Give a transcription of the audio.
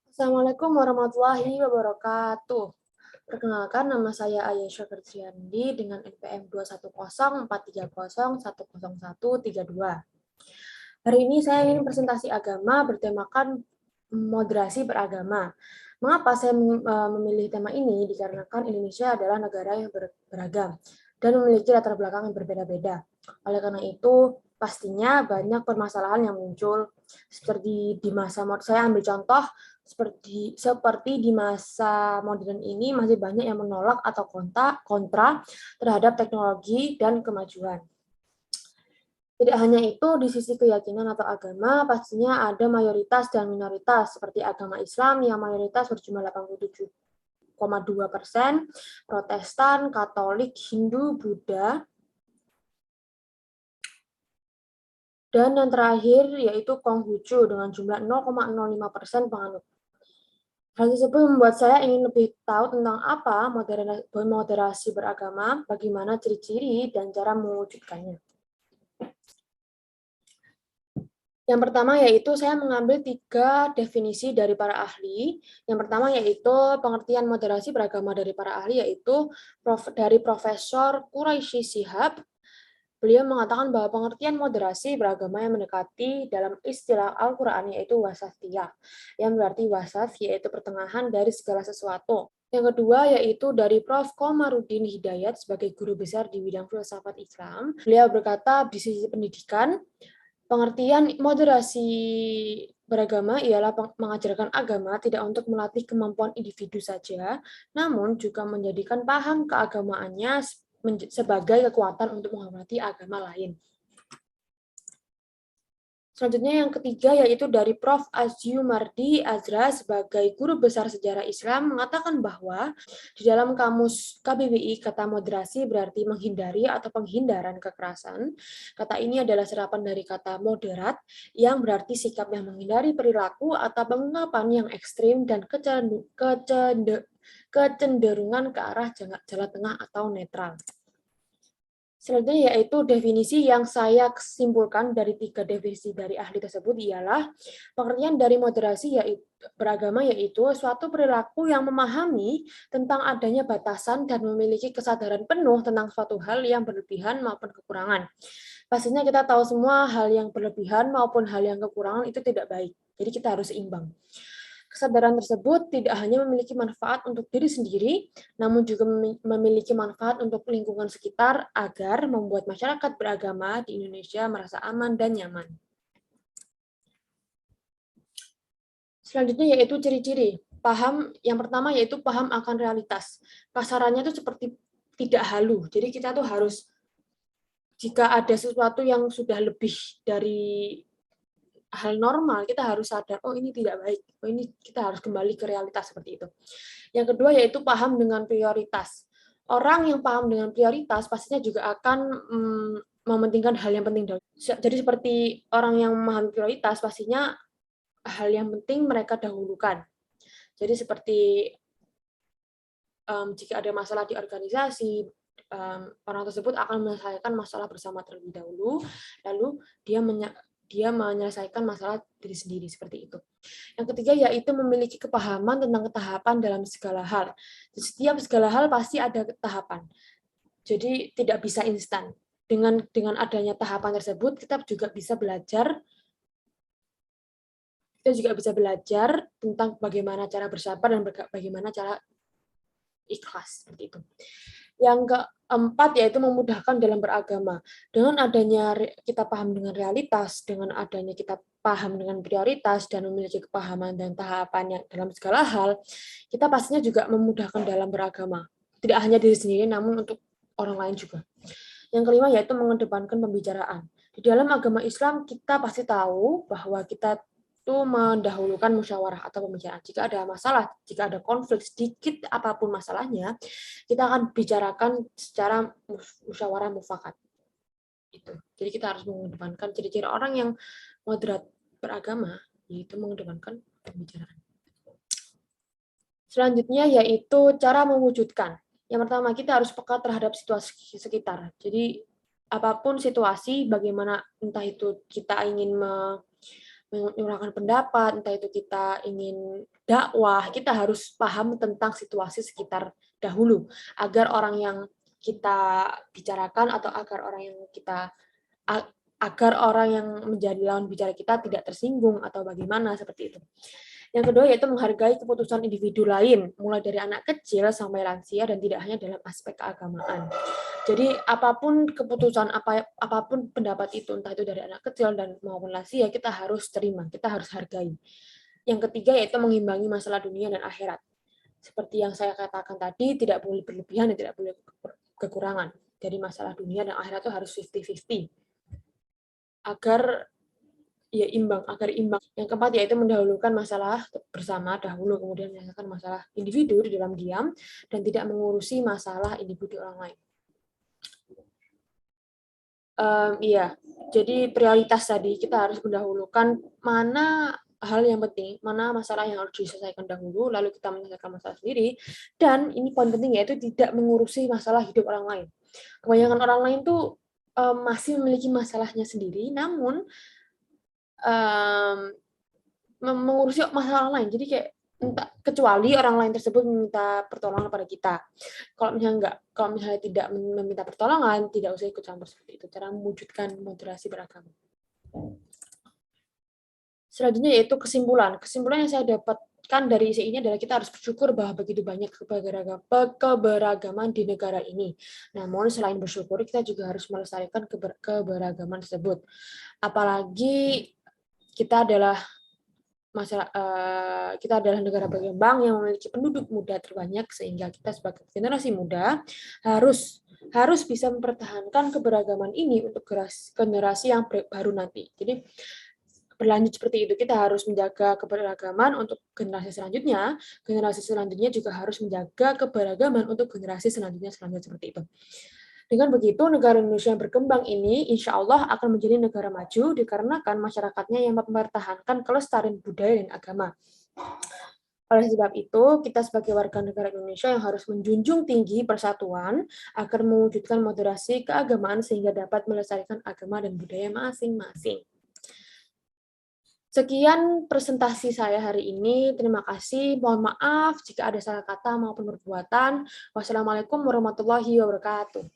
Assalamualaikum warahmatullahi wabarakatuh. Perkenalkan, nama saya Ayesha Kristiandi dengan NPM 21043010132. Hari ini saya ingin presentasi agama bertemakan moderasi beragama. Mengapa saya memilih tema ini? Dikarenakan Indonesia adalah negara yang beragam dan memiliki latar belakang yang berbeda-beda. Oleh karena itu, pastinya banyak permasalahan yang muncul seperti di masa modern. Saya ambil contoh seperti di masa modern ini masih banyak yang menolak atau kontra terhadap teknologi dan kemajuan. Tidak hanya itu, di sisi keyakinan atau agama, pastinya ada mayoritas dan minoritas, seperti agama Islam yang mayoritas berjumlah 87,2%, Protestan, Katolik, Hindu, Buddha, dan yang terakhir yaitu Konghucu dengan jumlah 0,05% penganut. Hal tersebut membuat saya ingin lebih tahu tentang apa moderasi beragama, bagaimana ciri-ciri dan cara mewujudkannya. Yang pertama yaitu saya mengambil 3 definisi dari para ahli. Yang pertama yaitu pengertian moderasi beragama dari para ahli, yaitu dari Profesor Quraisy Shihab. Beliau mengatakan bahwa pengertian moderasi beragama yang mendekati dalam istilah Al-Quran yaitu wasatiyah, yang berarti wasat yaitu pertengahan dari segala sesuatu. Yang kedua yaitu dari Prof. Komarudin Hidayat sebagai guru besar di bidang filsafat Islam. Beliau berkata di sisi pendidikan, pengertian moderasi beragama ialah mengajarkan agama tidak untuk melatih kemampuan individu saja, namun juga menjadikan paham keagamaannya sebagai kekuatan untuk menghormati agama lain. Selanjutnya yang ketiga yaitu dari Prof. Asyumardi Azra sebagai guru besar sejarah Islam mengatakan bahwa di dalam kamus KBBI kata moderasi berarti menghindari atau penghindaran kekerasan. Kata ini adalah serapan dari kata moderat yang berarti sikap yang menghindari perilaku atau pengungkapan yang ekstrim dan kecenderungan ke arah jalan tengah atau netral. Selanjutnya yaitu definisi yang saya simpulkan dari 3 definisi dari ahli tersebut ialah pengertian dari moderasi yaitu beragama yaitu suatu perilaku yang memahami tentang adanya batasan dan memiliki kesadaran penuh tentang suatu hal yang berlebihan maupun kekurangan. Pastinya kita tahu semua hal yang berlebihan maupun hal yang kekurangan itu tidak baik. Jadi kita harus seimbang. Kesadaran tersebut tidak hanya memiliki manfaat untuk diri sendiri, namun juga memiliki manfaat untuk lingkungan sekitar agar membuat masyarakat beragama di Indonesia merasa aman dan nyaman. Selanjutnya yaitu ciri-ciri. Yang pertama yaitu paham akan realitas. Kasarannya itu seperti tidak halu. Jadi kita tuh harus, jika ada sesuatu yang sudah lebih dari hal normal, kita harus sadar, oh ini tidak baik, oh ini kita harus kembali ke realitas seperti itu. Yang kedua yaitu paham dengan prioritas. Orang yang paham dengan prioritas pastinya juga akan mementingkan hal yang penting dahulu. Jadi seperti orang yang memahami prioritas pastinya hal yang penting mereka dahulukan. Jadi seperti jika ada masalah di organisasi, orang tersebut akan menyelesaikan masalah bersama terlebih dahulu, lalu dia menyelesaikan masalah diri sendiri seperti itu. Yang ketiga yaitu memiliki kepahaman tentang tahapan dalam segala hal. Di setiap segala hal pasti ada tahapan. Jadi tidak bisa instan. Dengan adanya tahapan tersebut kita juga bisa belajar tentang bagaimana cara bersabar dan bagaimana cara ikhlas seperti itu. Yang keempat yaitu memudahkan dalam beragama. Dengan adanya kita paham dengan realitas, dengan adanya kita paham dengan prioritas dan memiliki kepahaman dan tahapan yang dalam segala hal, kita pastinya juga memudahkan dalam beragama. Tidak hanya diri sendiri, namun untuk orang lain juga. Yang kelima yaitu mengedepankan pembicaraan. Di dalam agama Islam kita pasti tahu bahwa kita itu mendahulukan musyawarah atau pembicaraan. Jika ada masalah, jika ada konflik sedikit apapun masalahnya, kita akan bicarakan secara musyawarah mufakat. Itu. Jadi kita harus mengedepankan ciri-ciri orang yang moderat beragama, yaitu mengedepankan pembicaraan. Selanjutnya yaitu cara mewujudkan. Yang pertama, kita harus peka terhadap situasi sekitar. Jadi apapun situasi, bagaimana entah itu kita ingin menyuarakan pendapat, entah itu kita ingin dakwah, kita harus paham tentang situasi sekitar dahulu, agar orang yang kita bicarakan atau agar orang yang menjadi lawan bicara kita tidak tersinggung atau bagaimana seperti itu. Yang kedua yaitu menghargai keputusan individu lain, mulai dari anak kecil sampai lansia dan tidak hanya dalam aspek keagamaan. Jadi apapun keputusan, apapun pendapat itu, entah itu dari anak kecil dan maupun lansia, kita harus terima, kita harus hargai. Yang ketiga yaitu mengimbangi masalah dunia dan akhirat. Seperti yang saya katakan tadi, tidak boleh berlebihan dan tidak boleh kekurangan. Jadi masalah dunia dan akhirat itu harus 50-50 agar imbang. Yang keempat yaitu mendahulukan masalah bersama dahulu, kemudian menyelesaikan masalah individu di dalam diam dan tidak mengurusi masalah individu orang lain. Iya, jadi prioritas tadi kita harus mendahulukan mana hal yang penting, mana masalah yang harus diselesaikan dahulu, lalu kita menyelesaikan masalah sendiri, dan ini poin penting yaitu tidak mengurusi masalah hidup orang lain. Kebanyakan orang lain tuh masih memiliki masalahnya sendiri, namun mengurusi masalah orang lain. Jadi kayak kecuali orang lain tersebut meminta pertolongan pada kita. Kalau misalnya tidak meminta pertolongan, tidak usah ikut campur seperti itu. Cara mewujudkan moderasi beragama. Selanjutnya yaitu kesimpulan. Kesimpulan yang saya dapatkan dari isi ini adalah kita harus bersyukur bahwa begitu banyak keberagaman di negara ini. Namun selain bersyukur, kita juga harus melestarikan keberagaman tersebut. Apalagi kita adalah negara berkembang yang memiliki penduduk muda terbanyak, sehingga kita sebagai generasi muda harus bisa mempertahankan keberagaman ini untuk generasi yang baru nanti. Jadi berlanjut seperti itu, kita harus menjaga keberagaman untuk generasi selanjutnya juga harus menjaga keberagaman untuk generasi selanjutnya seperti itu. Dengan begitu, negara Indonesia yang berkembang ini insya Allah akan menjadi negara maju dikarenakan masyarakatnya yang mempertahankan kelestarian budaya dan agama. Oleh sebab itu, kita sebagai warga negara Indonesia yang harus menjunjung tinggi persatuan agar mewujudkan moderasi keagamaan sehingga dapat melestarikan agama dan budaya masing-masing. Sekian presentasi saya hari ini. Terima kasih. Mohon maaf jika ada salah kata maupun perbuatan. Wassalamualaikum warahmatullahi wabarakatuh.